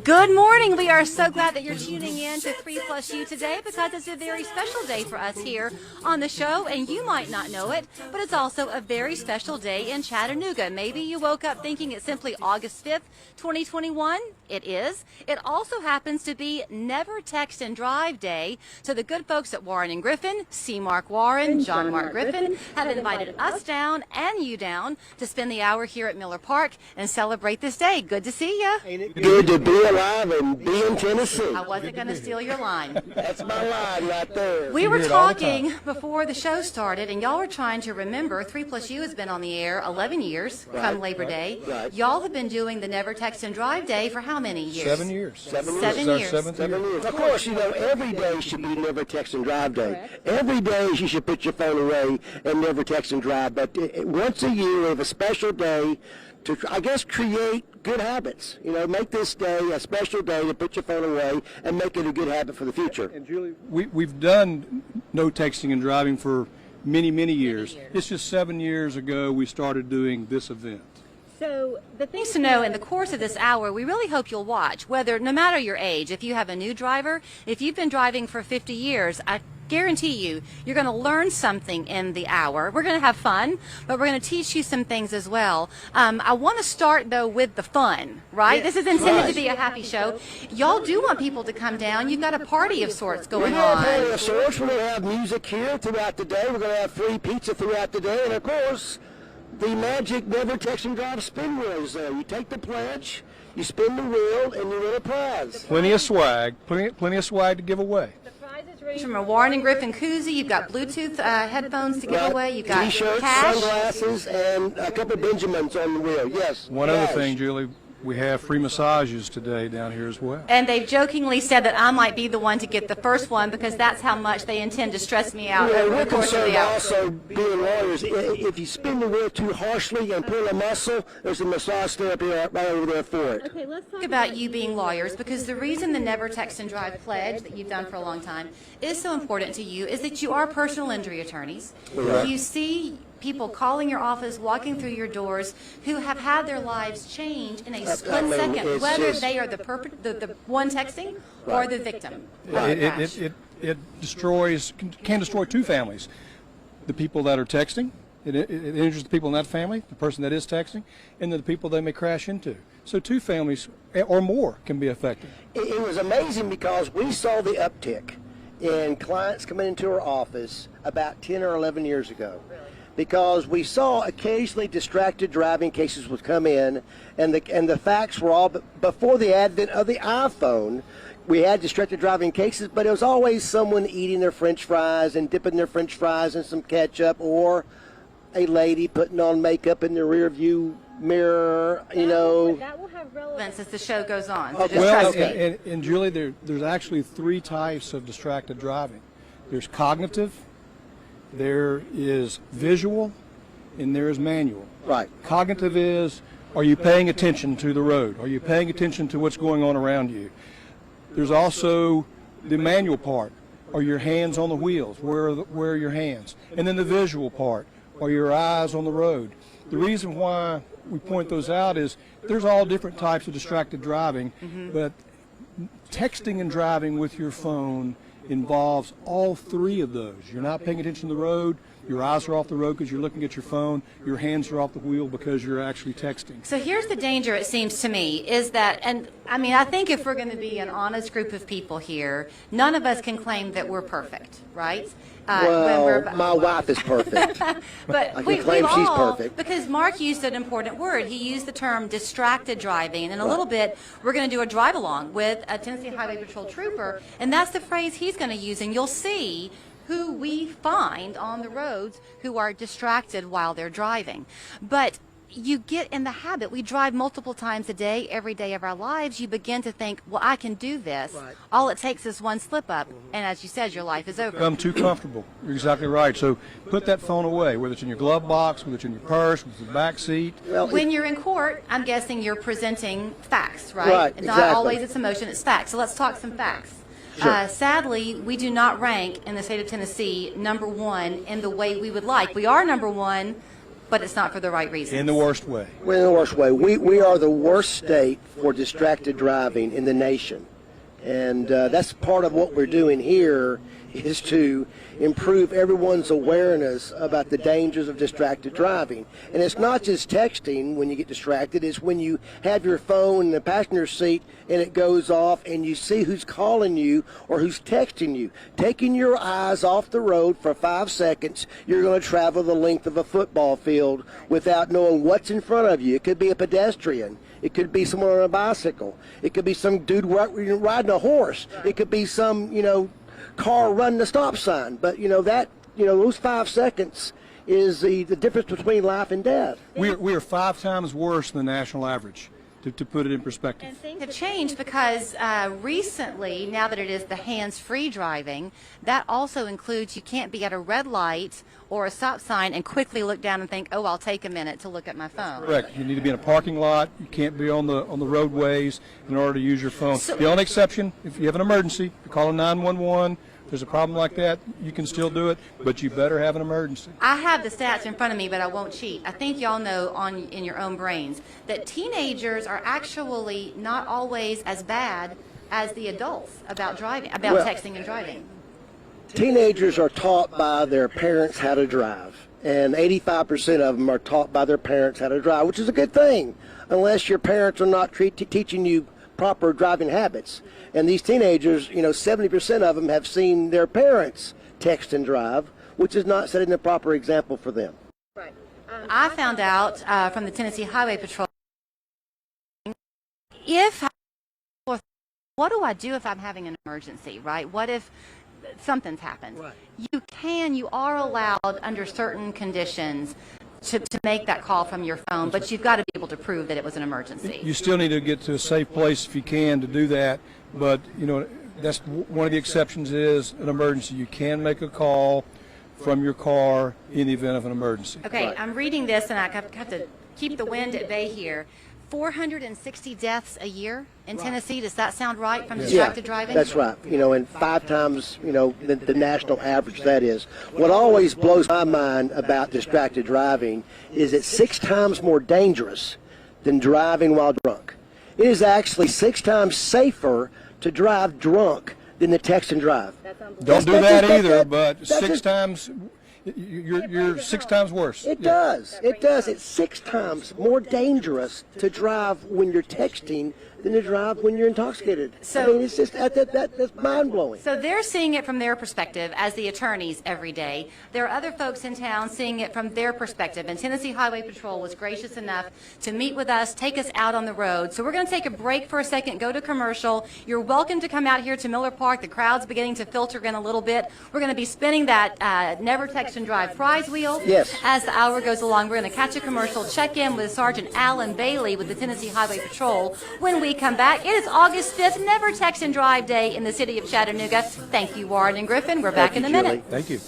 Good morning. We are so glad that you're tuning in to 3+U today because it's a very special day for us here on the show, and you might not know it, but it's also a very special day in Chattanooga. Maybe you woke up thinking it's simply August 5th, 2021. It is. It also happens to be Never Text and Drive Day. So the good folks at Warren and Griffin, C. Mark Warren, John Mark Griffin, have invited us down and you down to spend the hour here at Miller Park and celebrate this day. Good to see you. Ain't it good to be alive and be in Tennessee? I wasn't going to steal your line. That's my line right there. We were talking before the show started, and y'all were trying to remember 3+U has been on the air 11 years come Labor Day. Right. Y'all have been doing the Never Text and Drive Day for how many years? 7 years. 7 years. 7 years. Seven years. Of course, you know, every day should be Never Text and Drive Day. Correct. Every day you should put your phone away and never text and drive. But once a year we have a special day to, I guess, create good habits. You know, make this day a special day to put your phone away and make it a good habit for the future. And Julie, we've done no texting and driving for many, many years. It's just 7 years ago we started doing this event. So the things to know in the course of this hour, we really hope you'll watch, whether, no matter your age, if you have a new driver, if you've been driving for 50 years, I guarantee you're going to learn something in the hour. We're going to have fun, but we're going to teach you some things as well. I want to start, though, with the fun, right? Yeah, this is intended right. to be a happy show. Y'all do want people to come down. You've got a party of sorts going We have on. plenty of sorts. We're going to have music here throughout the day. We're going to have free pizza throughout the day. And, of course, the magic Never Text and Drive spin wheel is there. You take the pledge, you spin the wheel, and you win a prize. Plenty of swag, plenty of swag to give away. From a Warren and Griffin koozie, you've got Bluetooth headphones to give Right. away. You've got T-shirts, cash. sunglasses, and a couple of Benjamins on the wheel. Yes. One other cash. thing, Julie, we have free massages today down here as well. And they've jokingly said that I might be the one to get the first one because that's how much they intend to stress me out Yeah, over we're the course of concerned the hour. also, being lawyers, if you spin the wheel too harshly and pull a muscle, there's a massage therapy right over there for it. Okay, let's talk about you being lawyers, because the reason the Never Text and Drive pledge that you've done for a long time is so important to you is that you are personal injury attorneys. Right. You see people calling your office, walking through your doors, who have had their lives change in a split mean, second, it's whether just- they are the one texting or the victim. It destroys, can destroy two families. The people that are texting, it injures the people in that family, the person that is texting, and then the people they may crash into. So two families or more can be affected. It was amazing because we saw the uptick in clients coming into our office about 10 or 11 years ago. Because we saw occasionally distracted driving cases would come in, and the facts were all, before the advent of the iPhone, we had distracted driving cases, but it was always someone eating their French fries and dipping their French fries in some ketchup, or a lady putting on makeup in the rear view mirror, you know. That will have relevance as the show goes on, so Okay. just Well, trust me. and Julie, there's actually three types of distracted driving. There's cognitive, there is visual, and there is manual. Right. Cognitive is, are you paying attention to the road? Are you paying attention to what's going on around you? There's also the manual part. Are your hands on the wheels? Where are your hands? And then the visual part. Are your eyes on the road? The reason why we point those out is there's all different types of distracted driving, but texting and driving with your phone involves all three of those. You're not paying attention to the road, your eyes are off the road because you're looking at your phone, your hands are off the wheel because you're actually texting. So here's the danger, it seems to me, is that, and I mean, I think if we're going to be an honest group of people here, none of us can claim that we're perfect, right? Well, my wife is perfect. But I can we've claim she's all, perfect. because Mark used an important word. He used the term distracted driving. And in a little bit, we're going to do a drive along with a Tennessee Highway Patrol trooper. And that's the phrase he's going to use. And you'll see who we find on the roads who are distracted while they're driving. But you get in the habit. We drive multiple times a day, every day of our lives. You begin to think, well, I can do this. Right. All it takes is one slip up. And as you said, your life is over. Become too comfortable. You're exactly right. So put that phone away, whether it's in your glove box, whether it's in your purse, whether it's in the back seat. Well, When you're in court, I'm guessing you're presenting facts, right? Right, It's not exactly. always it's emotion, it's facts. So let's talk some facts. Sure. Sadly, we do not rank in the state of Tennessee #1 in the way we would like. We are #1, but it's not for the right reasons. In the worst way. We're in the worst way. We are the worst state for distracted driving in the nation. And that's part of what we're doing here is to improve everyone's awareness about the dangers of distracted driving. And it's not just texting when you get distracted, it's when you have your phone in the passenger seat and it goes off and you see who's calling you or who's texting you. Taking your eyes off the road for 5 seconds, you're going to travel the length of a football field without knowing what's in front of you. It could be a pedestrian. It could be someone on a bicycle. It could be some dude riding a horse. It could be some, car running a stop sign. But, those 5 seconds is the difference between life and death. We are 5 times worse than the national average, to put it in perspective. And things have changed because recently, now that it is the hands-free driving, that also includes you can't be at a red light or a stop sign and quickly look down and think, oh, I'll take a minute to look at my phone. Correct. You need to be in a parking lot. You can't be on the roadways in order to use your phone. The only exception, if you have an emergency, you call 911. If there's a problem like that, you can still do it, but you better have an emergency. I have the stats in front of me, but I won't cheat. I think y'all know in your own brains that teenagers are actually not always as bad as the adults about driving, texting and driving. Teenagers are taught by their parents how to drive, and 85% of them are taught by their parents how to drive, which is a good thing, unless your parents are not teaching you proper driving habits. And these teenagers, 70% of them have seen their parents text and drive, which is not setting the proper example for them. Right. I found out from the Tennessee Highway Patrol, what do I do if I'm having an emergency, right? What if something's happened? Right. You are allowed under certain conditions to make that call from your phone, but you've got to be able to prove that it was an emergency. You still need to get to a safe place if you can to do that, but that's one of the exceptions is an emergency. You can make a call from your car in the event of an emergency. Okay, Right. I'm reading this and I have to keep the wind at bay here. 460 deaths a year in Tennessee. Does that sound right from distracted driving? That's right. And 5 times, the national average that is. What always blows my mind about distracted driving is it's 6 times more dangerous than driving while drunk. It is actually 6 times safer to drive drunk than to text and drive. Don't do that either, but 6 times, you're 6 times worse. It does. It does. It's 6 times more dangerous to drive when you're texting than to drive when you're intoxicated. So, it's just that's mind-blowing. So they're seeing it from their perspective as the attorneys every day. There are other folks in town seeing it from their perspective. And Tennessee Highway Patrol was gracious enough to meet with us, take us out on the road. So we're going to take a break for a second, go to commercial. You're welcome to come out here to Miller Park. The crowd's beginning to filter in a little bit. We're going to be spinning that Never Text and Drive prize wheel. Yes. As the hour goes along, we're going to catch a commercial, check in with Sergeant Alan Bailey with the Tennessee Highway Patrol. When we come back, it is August 5th, Never Text and Drive Day in the city of Chattanooga. Thank you, Warren and Griffin. We're back in a minute. Thank you.